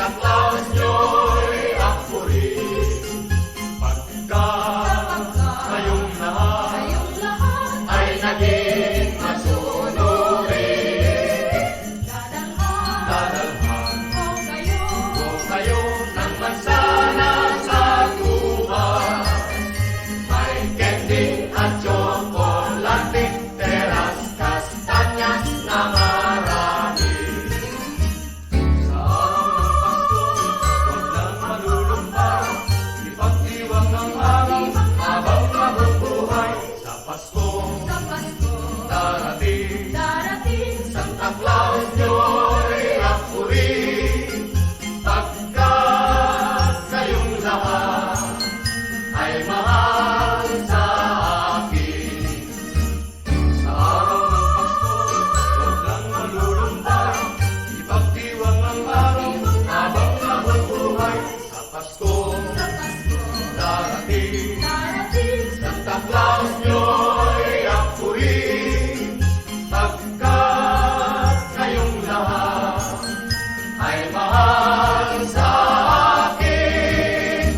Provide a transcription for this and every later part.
Santa Claus nyo'y akuri. Pagka kayong lahat ay naging masunurin, dadalhan ko kayo ng mansana sa gubat. May candy at chocolate, teras, kastanyas na marami. Sa araw ng Pasko, huwag lang malulumpa, ipag-iwang ang araw habang mabubuhay. Sa Pasko, darating, Santa Claus nyo'y akuri. Pagkat kayong lahat ay mahal sa akin. Sa araw ng Pasko, huwag lang malulumpa, ipagdiwang ang araw habang nabubuhay. Sa Pasko, darating, Santa Claus nyo'y akuri. Pagkat kayong lahat ay mahal sa akin.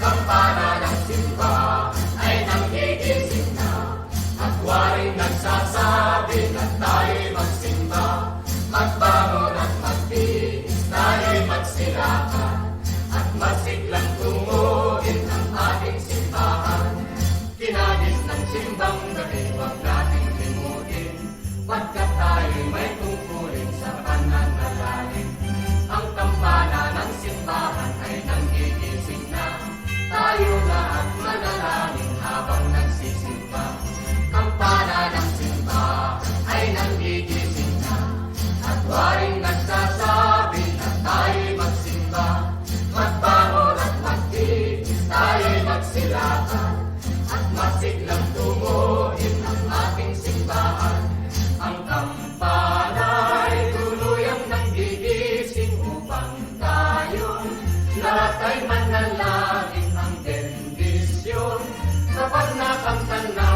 Kampana ng simba ay nanggigising na, at waring nagsasabi na tayo'y magsimba. Magbangon at magtiis, tayo'y magsilakan, at masiglang tunguin ang ating simbahan. Kinagis ng simbang gabi, huwag nating limutin, pagkat tayo'y may tungkulin sa pananalangin. Ang kampana ng simbahan ay nanggigising na, tayo lahat manalangin habang nagsisimba. Kampana ng simba ay nanggigising na, at waring nagsasabi na tayo'y magsimba. Magbangon at magtiis, tayo'y magsilakan, at masiglang tunguin ang ating simbahan. Ang kampana ay tuluyang nanggigising upang tayong lahat ay manalangin ang bendisyon. Kapag nakamtan na,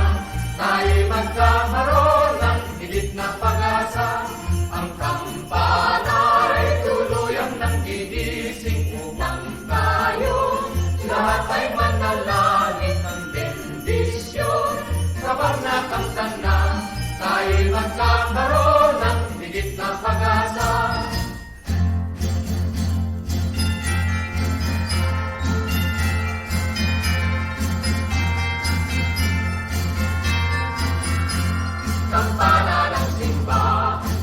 tayo'y magkakaroon ng higit na pag-asa. Ang kampana ay tuluyang nanggigising upang tayo lahat ay manalangin ang bendisyon. Kapag nakamtan na, tayo'y magkakaroon ng higit na pag-asa. Kampana ng simba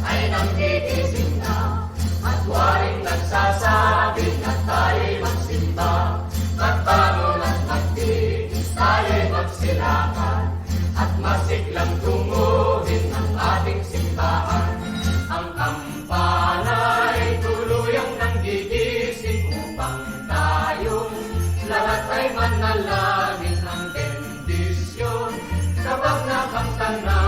ay nanggigising na, at waring nagsasabi na tayo'y magsimba. Magbangon at magtiis, tayo'y magsilakan, at masiglang tunguhin ang ating simbahan. Ang kampana ay tuluyang nanggigising upang tayong lahat ay manalangin ang bendisyon. Kapag nakamtan na,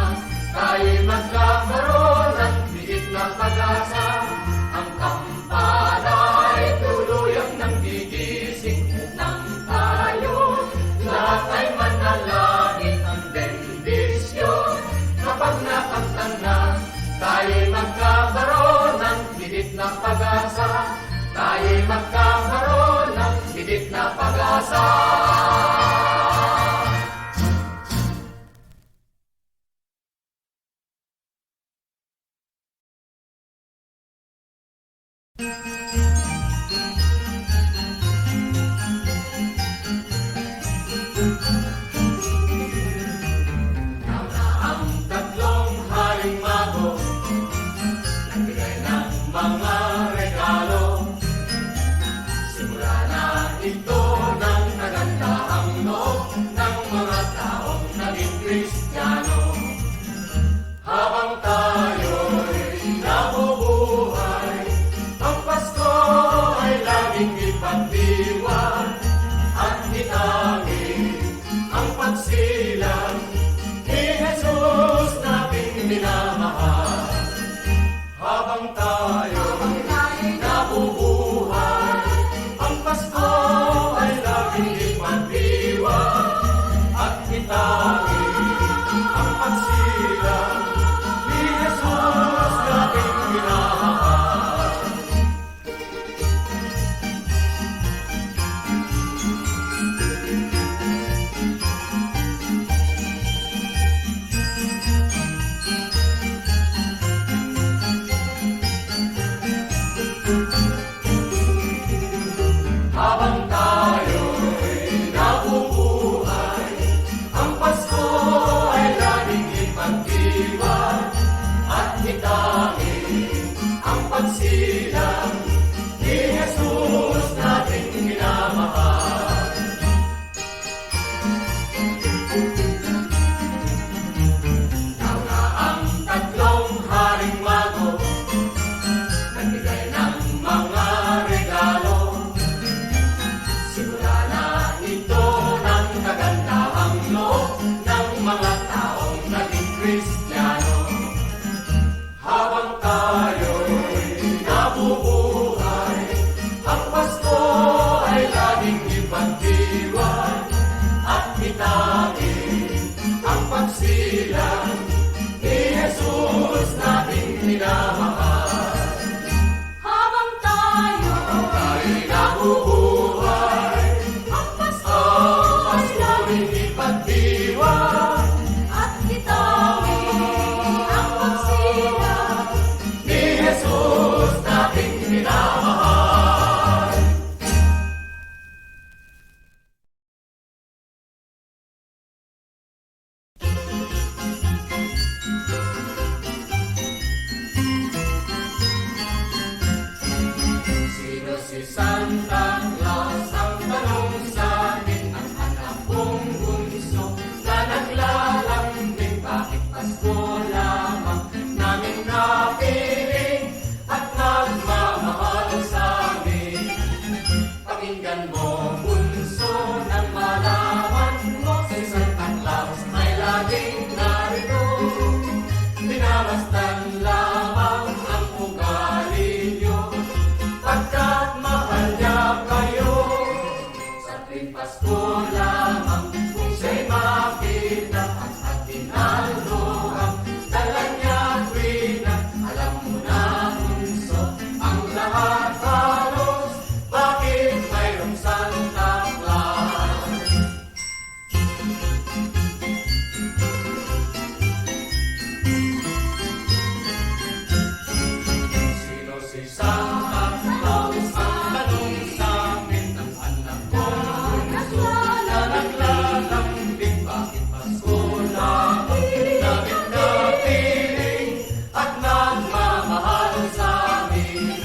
tayo'y magkakaroon ng higit na pag-asa. Ang kampana ay tuluyang nanggigising upang tayo lahat ay manalangin ang bendisyon. Kapag nakamtan na, tayo'y magkakaroon ng higit na pag-asa. Tayo'y magkakaroon ng higit na pag-asa. Ang tatlong haring mago nagbigay ng mga regalo. Simula na ito ng si Santa Claus ang tanong sa akin, ang anak kong bunso na naglalambing. Bakit Pasko lamang namin napiling at nagmamahal sa amin? Pakinggan mo, bunso, nang malaman mo si Santa Claus ay laging narito. Pinamasdan lamang ang ugali niyo, pagkat mahal niya kayo. Sa tuwing Pasko lamang kung siya'y makita at atin naluhan, dala niya tuwina. Alam mo na, bunso, ang lahat halos, bakit mayroong Santa Claus? Sino si Santa Claus? Ang tanong sa amin ng anak kong bunso na naglalambing. Bakit Pasko lamang namin napiling at nagmamahal sa amin?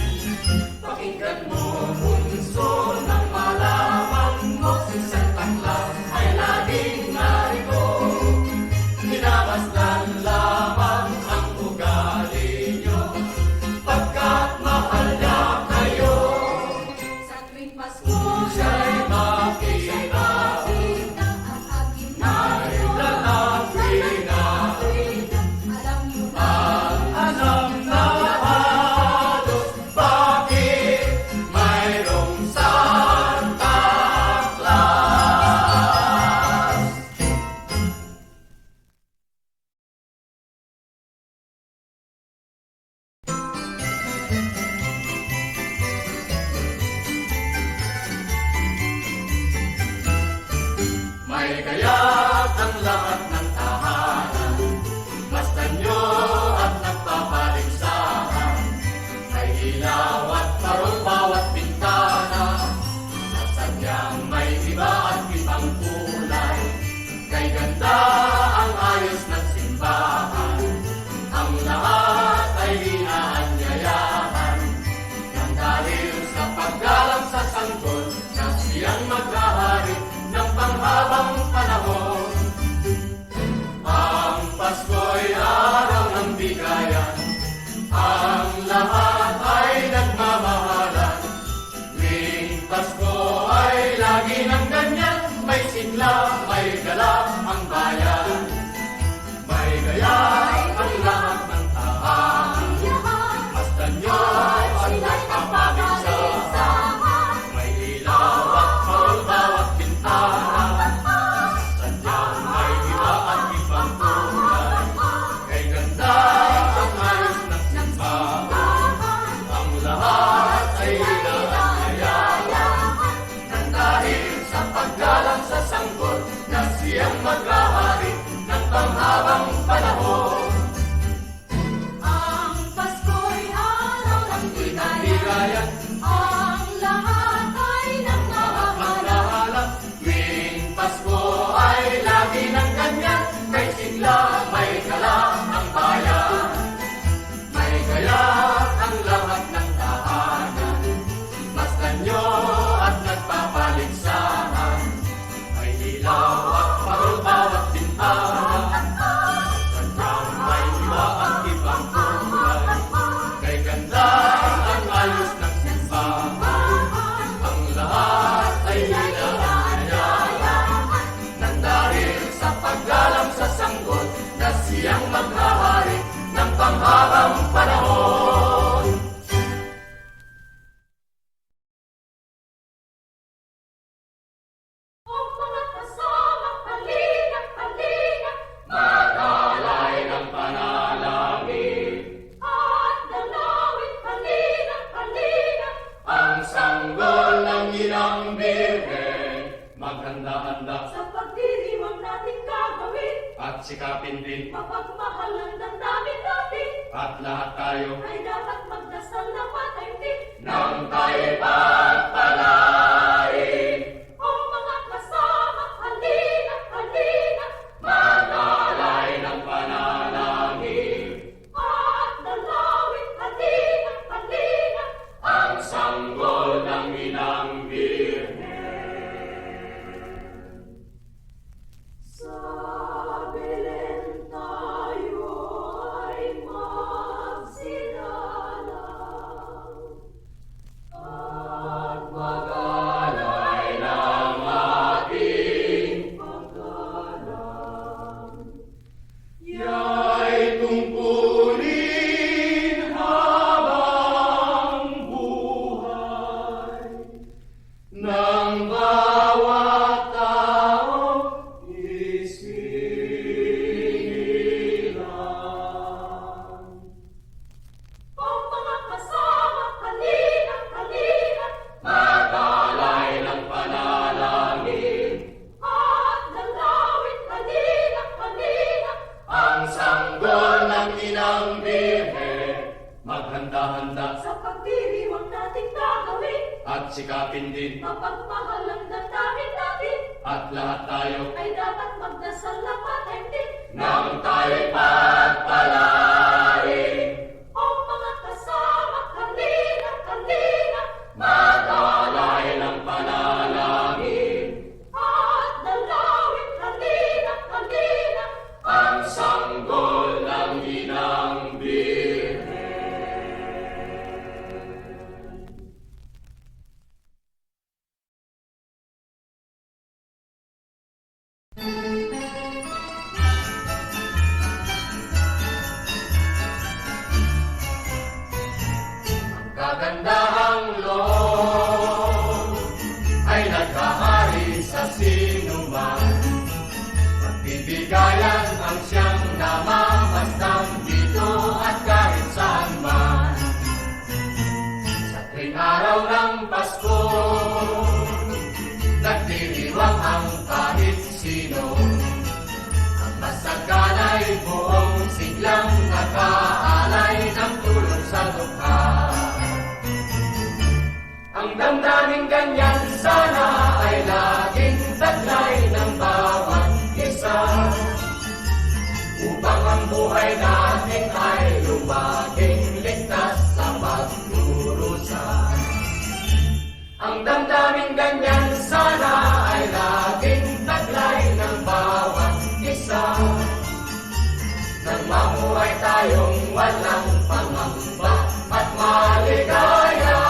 Pakinggan mo, bunso, nang malaman mo si Santa Claus ay laging narito. Pinamasdan lamang ang ugali niyo, pagkat mahal niya kayo. Sa tuwing Pasko, Siya'y makita ang aking narito. lalapina. Alam niyo na, Alam na halos, bakit mayroong Santa Claus? May kaya't ang lahat ng tahanan, masdan nyo at nagpapaligsahan. May ilaw at parol bawat bintana, at sadyang may iba at ibang kulay. Kay ganda ang ayos ng simbahan, ang lahat ay inaanyayahan. Nang dahil sa paggalang sa sanggol, na siyang maghahari ng panghabang panahon. Ang Pasko'y araw ng bigayan, ang lahat ay nagmamahalan. Tuwing Pasko ay lagi ng ganyan, may sigla, may gala ang bayan. May gaya ang lahat ng tahanan, masdan nyo at nagpapaligsahan. May ilaw at parol bawat bintana, sadyang may iba at ibang kulay. Kay ganda ang ayos ng simbahan, ang lahat ay inaanyayahan. Nang dahil sa paggalang sa sanggol, na siyang maghahari ng panghabang panahon. ang Pasko'y araw ng bigayan. Bigayan Ang lahat ay nagmamahalan. Mahalang tuwing Pasko ay lagi ng ganyan, may sigla, may gala ang bayan. May gaya ang lahat ng tahanan, masdan nyo at nagpapaligsahan. May ilaw at parol bawat bintana, sadyang may iba at ibang kulay. Kay ganda ang ayos ng simbahan, ang lahat ay inaanyayahan. Nang dahil sa paggalang sa sanggol, na siyang maghahari ng panghabang panahon. Ang mga kasama, halina, halina, Magalay ng panalangin, at dalawin, halina, halina. ang sanggol ng inang birhen. Maghanda-handa Sa pagdiriwang natin gagawin, at sikapin din, mapagmahal ang damdamin natin, at lahat tayo ay dapat magdasal na pataimtim. nang tayo pagpalain. Ang mga kasama, halina, halina, Magalay ng panalangin, at dalawin, halina, halina. ang sanggol ng atin din. Mapagmahal ang damdamin natin, At lahat tayo ay dapat magdasal na patahimik. nang tayo'y pagpalain. O mga kasama, halina, halina, Mag-alay ng panalangin. at dalawin, halina, halina, Ang sanggol ng inang Birhen. Ang kagandahang loob ay naghahari sa sinuman. Pagbibigayan ang siyang namamasdan dito at kahit saan man. Sa tuwing araw ng Pasko, nagdiriwang ang kahit sino. Ang masaganay buong siglang nakaalay ng tulong sa dukha. Ang damdaming ganyan sana ay laging taglay ng bawat isa, upang ang buhay natin ay lumaging ligtas sa pagdurusa. Ang damdaming ganyan sana ay laging taglay ng bawat isa, nang mamuhay tayong walang pangamba at maligaya.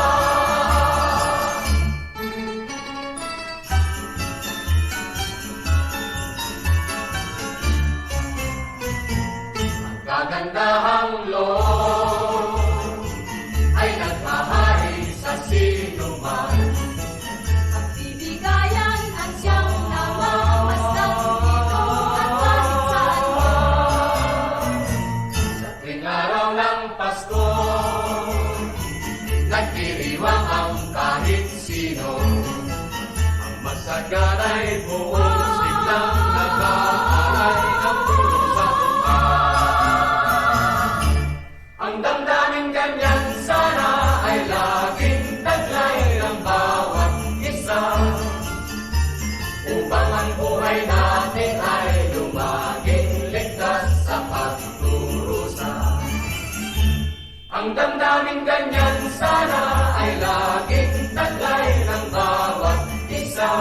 Ang kagandahang loob ay nagmahari sa sinuman. Pagbibigayan ang siyang namamasdan dito at kahit saan man. Sa tuwing araw ng Pasko, nagdiriwang ang kahit sino. Ang masaganay buong siglang nag-aalay ng tulong sa dukha. Ang damdaming ganyan sana ay laging taglay ng bawat isa, upang ang buhay natin ay lumaging ligtas sa pagdurusa. Ang damdaming ganyan sana ay laging taglay ng bawat isa,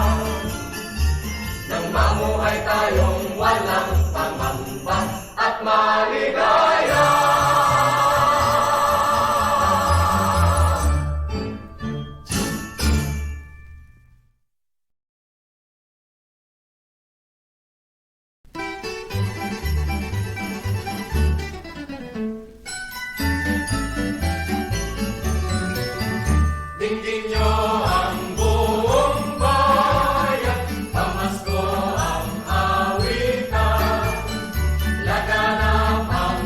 nang mamuhay tayong walang pangamba at maligaya. Dinggin nyo ang buong bayan, pamasko ang awitan, laganap ang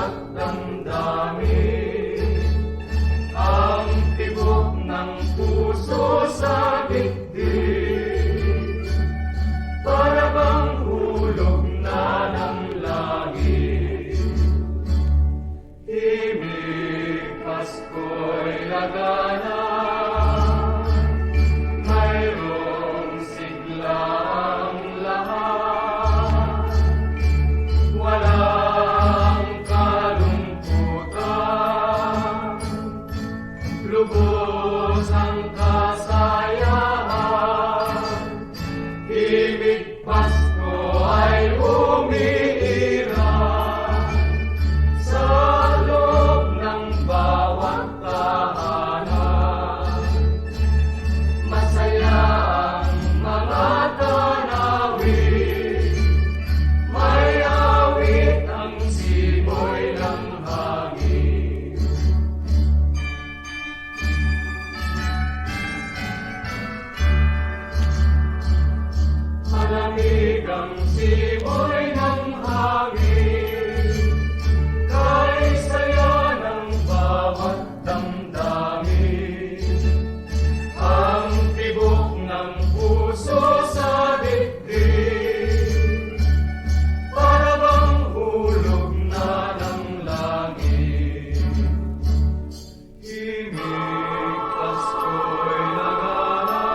bawat damdamin, ang tibok ng puso sa dibdib, para bang hulog na ng langit. Himig Pasko'y lagana, mayroong sigla ang lahat, walang kalungkutan, lubos ang kasayahan. Himig Pasko ay umiiral sa loob ng bawat tahanan. Masaya ang mga tanawin, may awit ang simoy ng hangin. Malamig ang simoy ng hangin, kay saya ng bawat damdamin. Ang tibok ng puso sa dibdib, para bang hulog na ng langit. Himig Pasko'y lagana,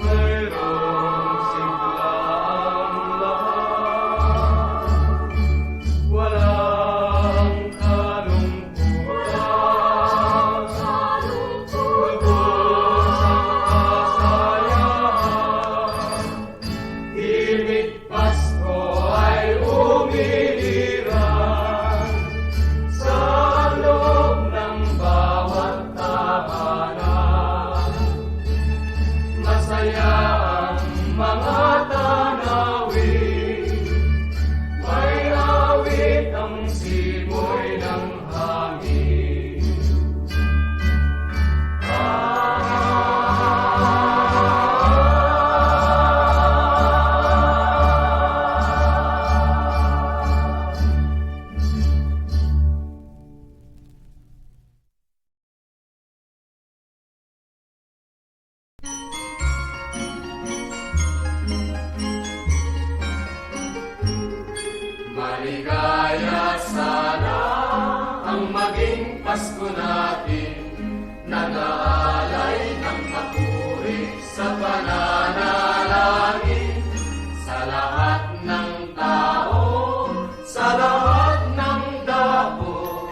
mayroong sigla ang lahat, walang kalungkutan, lubos ang kasayahan. Himig Pasko ay umiiral sa loob ng bawat tahanan. Masaya ang mga tanawin, may awit ang simoy ng hangin. Maligaya sana ang maging Pasko natin, nag-aalay ng papuri sa pananalangin, sa lahat ng tao, sa lahat ng dako,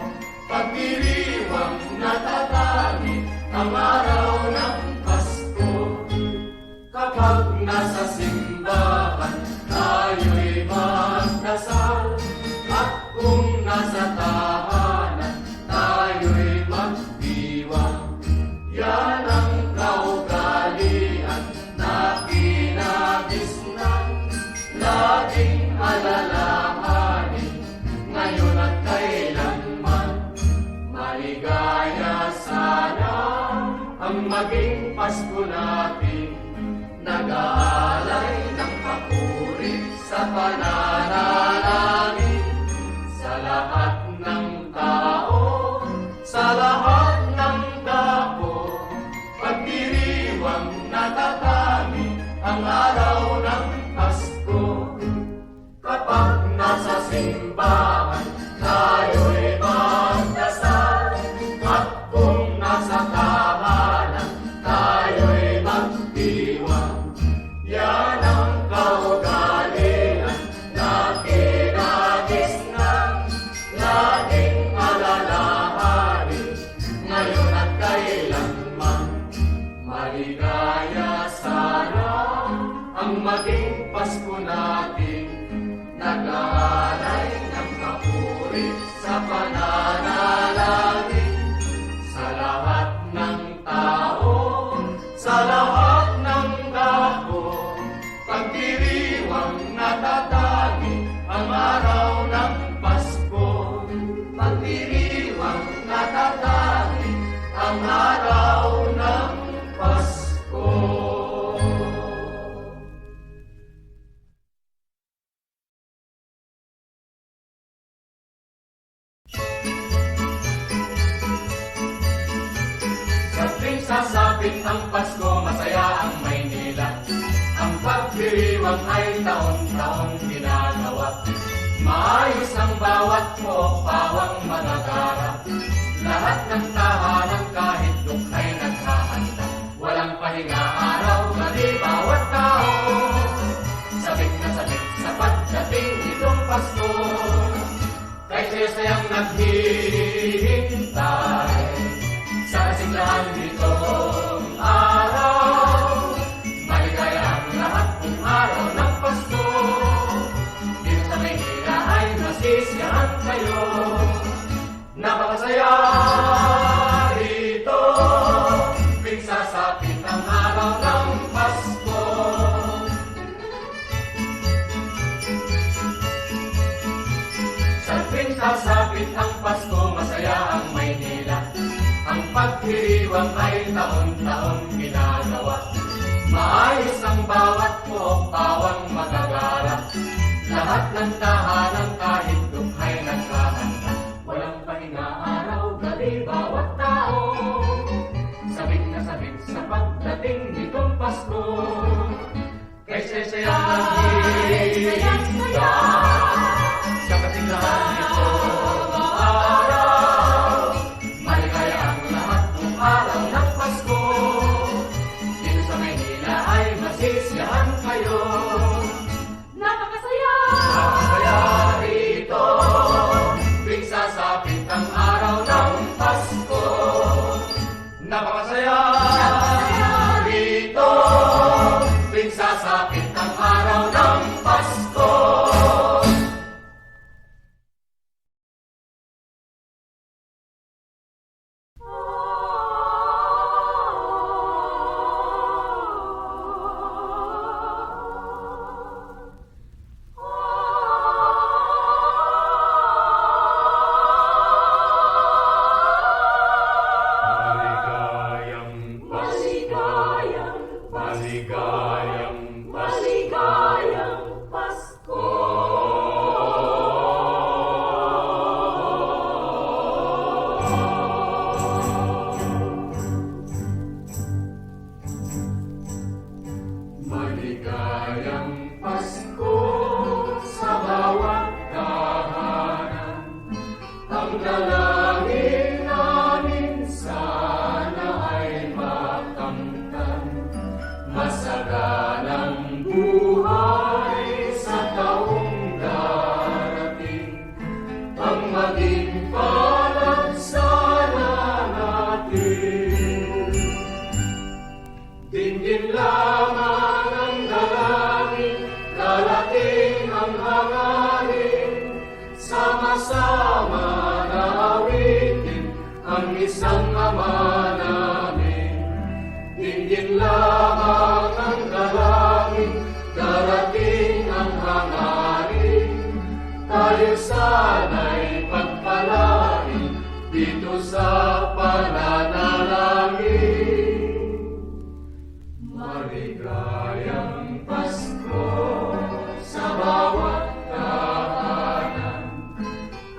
pagdiriwang natatangin ang araw ng Pasko. Kapag nasa simbahan, tayo'y magdasal, at kung nasa tahanan, tayo'y magdiwang. Yan ang kaugalian na kinagisnan, laging alalahanin, ngayon at kailanman. Maligaya sana ang maging Pasko natin, nag-aalay ng papuri sa pananalangin, sa lahat ng tao, sa lahat ng dako, pagdiriwang natatangin ang araw ng Pasko. Kapag nasa simbahan, tayo'y magdasal, at kung nasa tahanan, tayo'y magdiwang. Yan ang kaugalian na kinagisnan, laging alalahanin, ngayon at kailanman. Maligaya sana ang maging Pasko natin, nag-aalay ng papuri sa pananalangin, sa lahat ng tao, sa lahat ng dako, pagdiriwang natatangin ang araw ng Pasko. Pagdiriwang natatangin ang araw ng Pasko. ang Pasko, masaya ang Maynila. Ang pagdiriwang ay taon-taong ginagawa. Maayos ang bawat pawang magagarap. Lahat ng tahanan kahit dukhay naghahanda. Walang pahinga araw, gabi, bawat tao. Sabik na sabik sa pagdating nitong Pasko. Kay sayang naghihintay sa kasiglahan nitong araw. Maligaya ang lahat ng araw ng Pasko. Dito sa Maynila ay masisiyahan kayo. Napakasaya rito, tuwing sasapit ang araw ng Pasko. Sa tuwing sasapit ang Pasko, masaya ang Maynila. Ang pagdiriwang ay taon-taong ginagawa. Maayos ang bawat pawang magagarap. Lahat ng tahanan kahit dukhay naghahanda. Walang pahinga araw, gabi, bawat tao. Sabik na sabik sa pagdating nitong Pasko. Kay sayang naghihintay sa kasiglahan nitong araw. Maligaya ang lahat ng araw ng Pasko. Dito sa Maynila ay masisiyahan kayo. Napakasaya! Napakasaya rito, tuwing sasapit ang araw ng Pasko. Napakasaya rito, tuwing sasapit ang araw ng Pasko. Maligayang, Maligayang maligayang Pasko! Maligayang Pasko sa bawat tahanan. Ang dalangin namin sana ay makamtan. Masaganang buhay sa taong darating. Ang maging palad sana natin. Dinggin lamang ang dalangin, darating ang hangarin. Sama-sama na awitin ang isang Ama namin. Dinggin lamang ang dalangin, darating ang hangarin. Tayo sana'y pagpalain dito sa pananalangin. Maligayang Pasko sa bawat tahanan.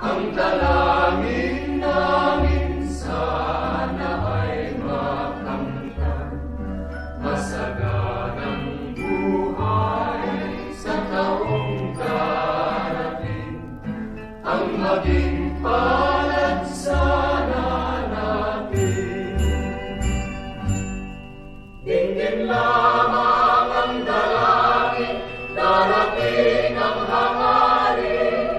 Ang dalangin namin sana ay makamtan. Masaganang buhay sa taong darating. Ang maging palad sana natin. Dinggin lamang ang dalangin, darating ang hangarin.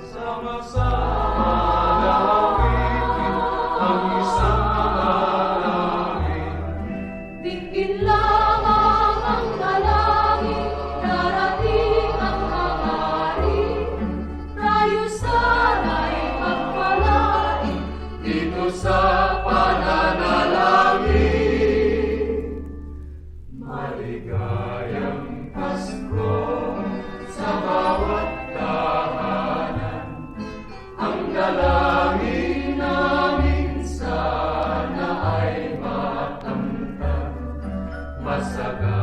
Sama-sama na awitin ang isang panalangin. Dinggin lamang ang dalangin, darating ang hangarin. Tayo sana'y magpalain Dito sa pananalangin. Maligayang Pasko sa bawat tahanan. Ang dalangin namin sana ay makamtan. Masaganang